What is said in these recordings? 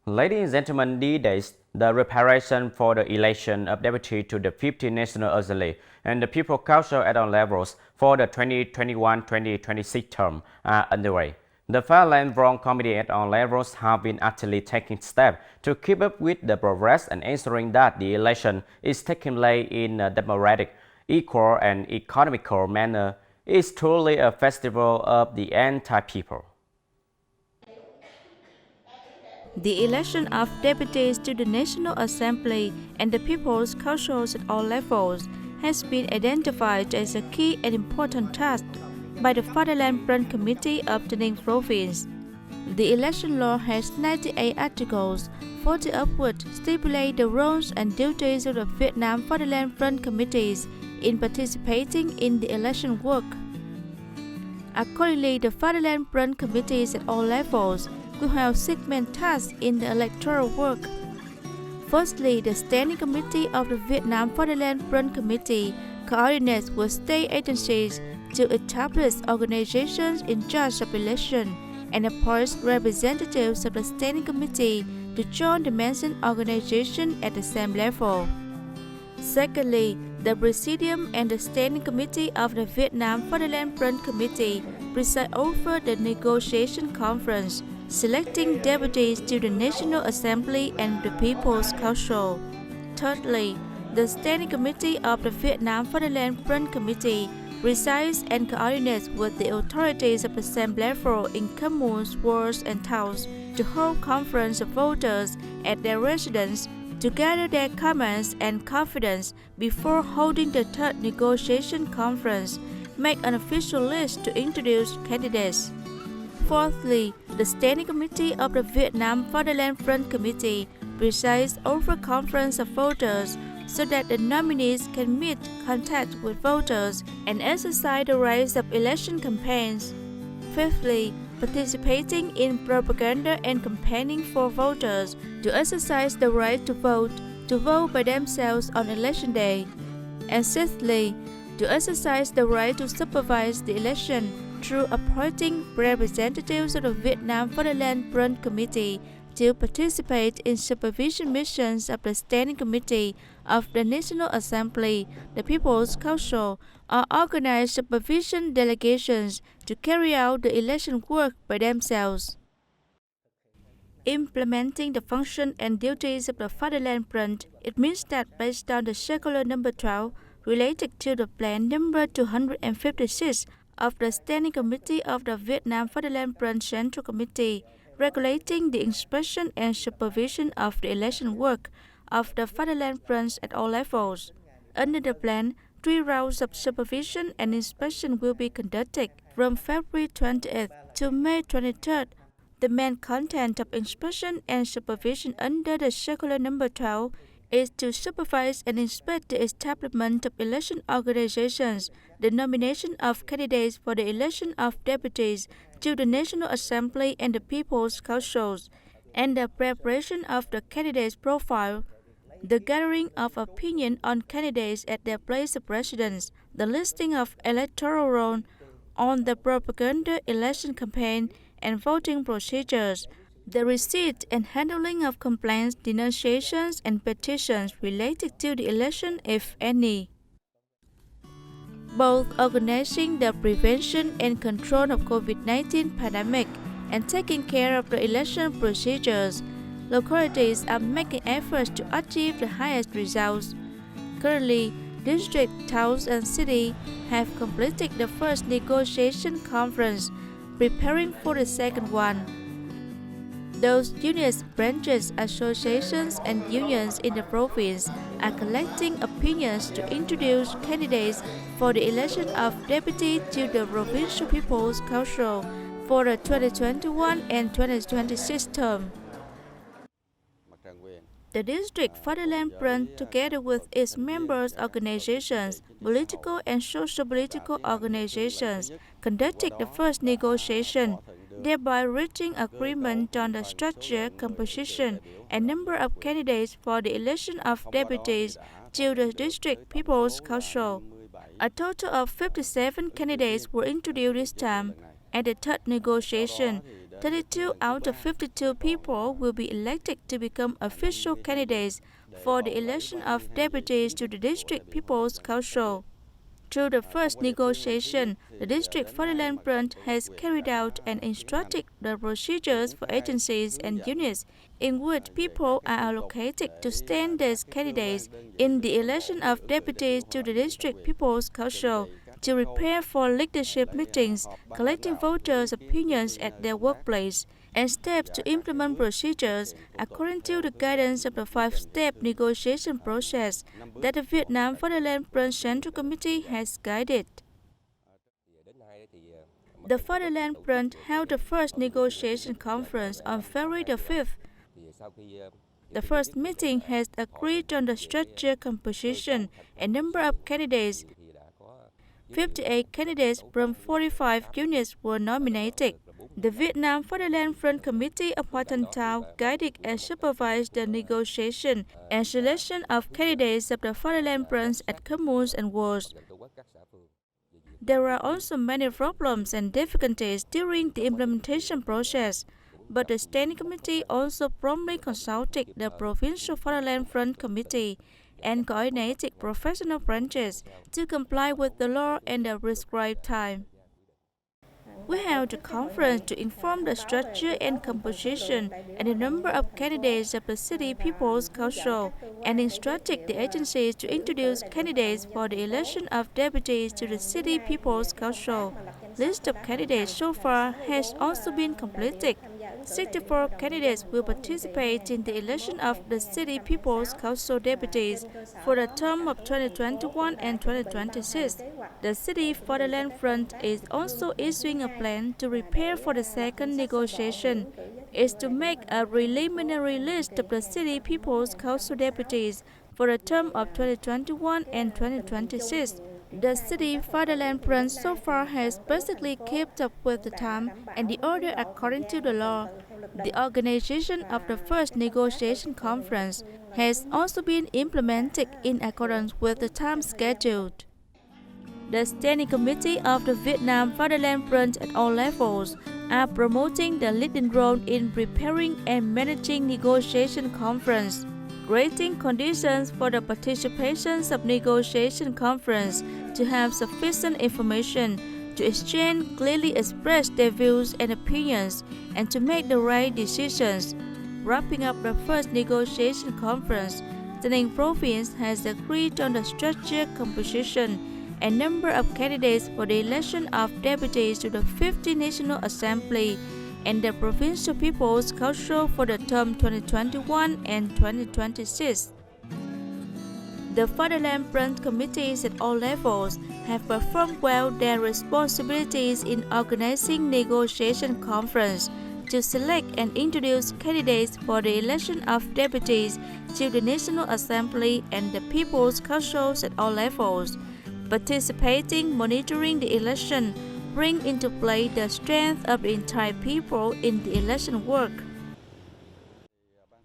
Ladies and gentlemen, these days, the preparation for the election of deputy to the 50th National Assembly and the People Council at all levels for the 2021-2026 term are underway. The Fatherland Front Committee at all levels have been actively taking steps to keep up with the progress and ensuring that the election is taking place in a democratic, equal and economical manner. It's truly a festival of the entire people. The election of deputies to the National Assembly and the People's Councils at all levels has been identified as a key and important task by the Fatherland Front Committee of the Ninh province. The election law has 98 articles. 40 of which stipulate the roles and duties of the Vietnam Fatherland Front Committees in participating in the election work. Accordingly, the Fatherland Front Committees at all levels will have 6 main tasks in the electoral work. Firstly, the Standing Committee of the Vietnam Fatherland Front Committee coordinates with state agencies to establish organizations in charge of election and appoints representatives of the Standing Committee to join the mentioned organization at the same level. Secondly, the Presidium and the Standing Committee of the Vietnam Fatherland Front Committee preside over the negotiation conference, selecting deputies to the National Assembly and the People's Council. Thirdly, the Standing Committee of the Vietnam Fatherland Front Committee presides and coordinates with the authorities of the same level in communes, wards, and towns to hold conference of voters at their residence to gather their comments and confidence before holding the third negotiation conference, make an official list to introduce candidates. Fourthly, the Standing Committee of the Vietnam Fatherland Front Committee presides over conference of voters so that the nominees can meet, contact with voters, and exercise the rights of election campaigns. Fifthly, participating in propaganda and campaigning for voters to exercise the right to vote by themselves on election day. And sixthly, to exercise the right to supervise the election through appointing representatives of the Vietnam Fatherland Front Committee to participate in supervision missions of the Standing Committee of the National Assembly, the People's Council, or organize supervision delegations to carry out the election work by themselves. Implementing the function and duties of the Fatherland Front, it means that based on the Circular number 12 related to the Plan number 256 of the Standing Committee of the Vietnam Fatherland Front Central Committee, regulating the inspection and supervision of the election work of the Fatherland Fronts at all levels. Under the plan, 3 rounds of supervision and inspection will be conducted from February 28th to May 23rd. The main content of inspection and supervision under the Circular number 12 is to supervise and inspect the establishment of election organizations, the nomination of candidates for the election of deputies to the National Assembly and the People's Councils, and the preparation of the candidate's profile, the gathering of opinion on candidates at their place of residence, the listing of electoral roll on the propaganda election campaign and voting procedures, the receipt and handling of complaints, denunciations, and petitions related to the election, if any. Both organizing the prevention and control of COVID-19 pandemic and taking care of the election procedures, localities are making efforts to achieve the highest results. Currently, district, towns, and cities have completed the first negotiation conference, preparing for the second one. Those units, branches, associations, and unions in the province are collecting opinions to introduce candidates for the election of deputy to the Provincial People's Council for the 2021 and 2026 term. The District Fatherland Front, together with its members' organizations, political and social-political organizations, conducted the first negotiation, thereby reaching agreement on the structure, composition, and number of candidates for the election of deputies to the District People's Council. A total of 57 candidates were introduced this time. At the third negotiation, 32 out of 52 people will be elected to become official candidates for the election of deputies to the District People's Council. Through the first negotiation, the District Fatherland Front has carried out and instructed the procedures for agencies and units in which people are allocated to stand as candidates in the election of deputies to the District People's Council, to prepare for leadership meetings, collecting voters' opinions at their workplace, and steps to implement procedures according to the guidance of the 5-step negotiation process that the Vietnam Fatherland Front Central Committee has guided. The Fatherland Front held the first negotiation conference on February the 5th. The first meeting has agreed on the structure, composition, and number of candidates. 58 candidates from 45 units were nominated. The Vietnam Fatherland Front Committee of Tao guided and supervised the negotiation and selection of candidates of the Fatherland Fronts at communes and wards. There are also many problems and difficulties during the implementation process, but the Standing Committee also promptly consulted the Provincial Fatherland Front Committee and coordinated professional branches to comply with the law and the prescribed time. We held a conference to inform the structure and composition and the number of candidates of the City People's Council and instructed the agencies to introduce candidates for the election of deputies to the City People's Council. List of candidates so far has also been completed. 64 candidates will participate in the election of the City People's Council deputies for the term of 2021 and 2026. The City Fatherland Front is also issuing a plan to prepare for the second negotiation. Is to make a preliminary list of the City People's Council deputies for the term of 2021 and 2026. The City Fatherland Front so far has basically kept up with the time and the order according to the law. The organization of the first negotiation conference has also been implemented in accordance with the time scheduled. The Standing Committee of the Vietnam Fatherland Front at all levels are promoting the leading role in preparing and managing negotiation conference, creating conditions for the participants of negotiation conference to have sufficient information, to exchange clearly express their views and opinions, and to make the right decisions. Wrapping up the first negotiation conference, the Ninh province has agreed on the structure, composition, and number of candidates for the election of deputies to the 50th National Assembly and the Provincial People's Council for the term 2021 and 2026. The Fatherland Front Committees at all levels have performed well their responsibilities in organizing negotiation conference to select and introduce candidates for the election of deputies to the National Assembly and the People's Councils at all levels. Participating, monitoring the election, bring into play the strength of the entire people in the election work.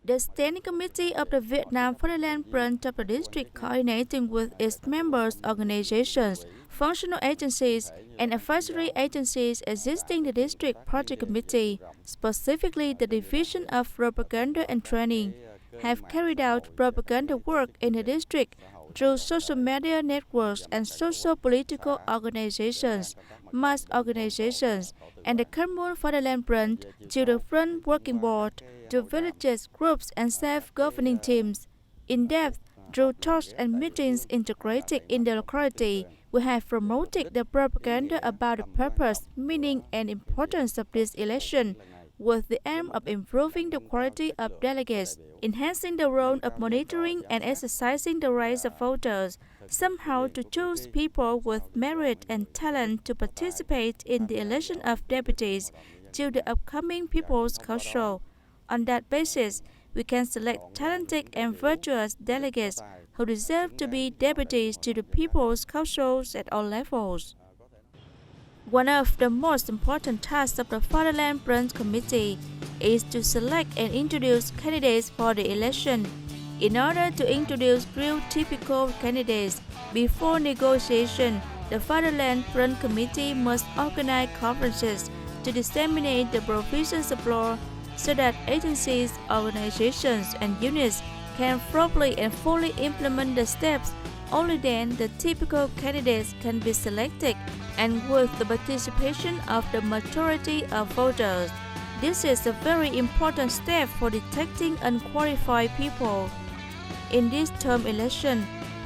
The Standing Committee of the Vietnam Fatherland Front of the District, coordinating with its members' organizations, functional agencies, and advisory agencies existing the District Party Committee, specifically the Division of Propaganda and Training, have carried out propaganda work in the district through social media networks and social political organizations, mass organizations, and the Common Fatherland Front to the Front Working Board, to villages, groups, and self-governing teams. In depth, through talks and meetings integrated in the locality, we have promoted the propaganda about the purpose, meaning, and importance of this election, with the aim of improving the quality of delegates, enhancing the role of monitoring and exercising the rights of voters, somehow to choose people with merit and talent to participate in the election of deputies to the upcoming People's Council. On that basis, we can select talented and virtuous delegates who deserve to be deputies to the People's Councils at all levels. One of the most important tasks of the Fatherland Front Committee is to select and introduce candidates for the election. In order to introduce real typical candidates before negotiation, the Fatherland Front Committee must organize conferences to disseminate the provisions of law so that agencies, organizations, and units can properly and fully implement the steps. Only then the typical candidates can be selected and with the participation of the majority of voters. This is a very important step for detecting unqualified people. In this term election,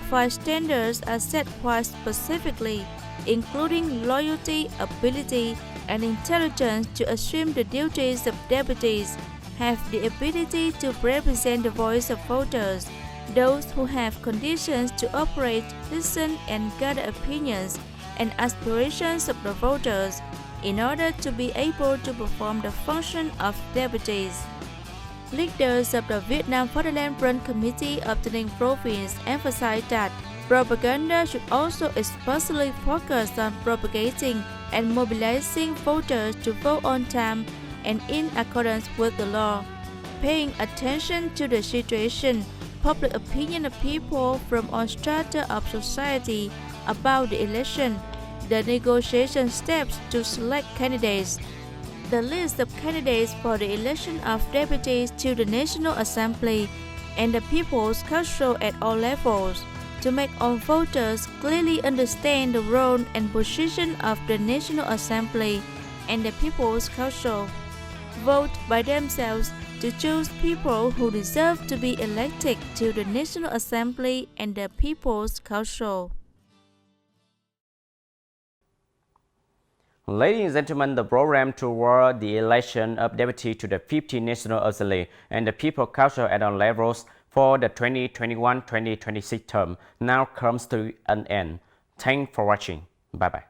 5 standards are set quite specifically, including loyalty, ability, and intelligence to assume the duties of deputies, have the ability to represent the voice of voters, those who have conditions to operate, listen, and gather opinions and aspirations of the voters in order to be able to perform the function of deputies. Leaders of the Vietnam Fatherland Front Committee of the Ninh province emphasize that propaganda should also especially focus on propagating and mobilizing voters to vote on time and in accordance with the law, paying attention to the situation, public opinion of people from all strata of society about the election, the negotiation steps to select candidates, the list of candidates for the election of deputies to the National Assembly, and the People's Council at all levels, to make all voters clearly understand the role and position of the National Assembly and the People's Council. Vote by themselves to choose people who deserve to be elected to the National Assembly and the People's Council. Ladies and gentlemen, the program toward the election of deputy to the 50th National Assembly and the People Council at all levels for the 2021-2026 term now comes to an end. Thanks for watching. Bye-bye.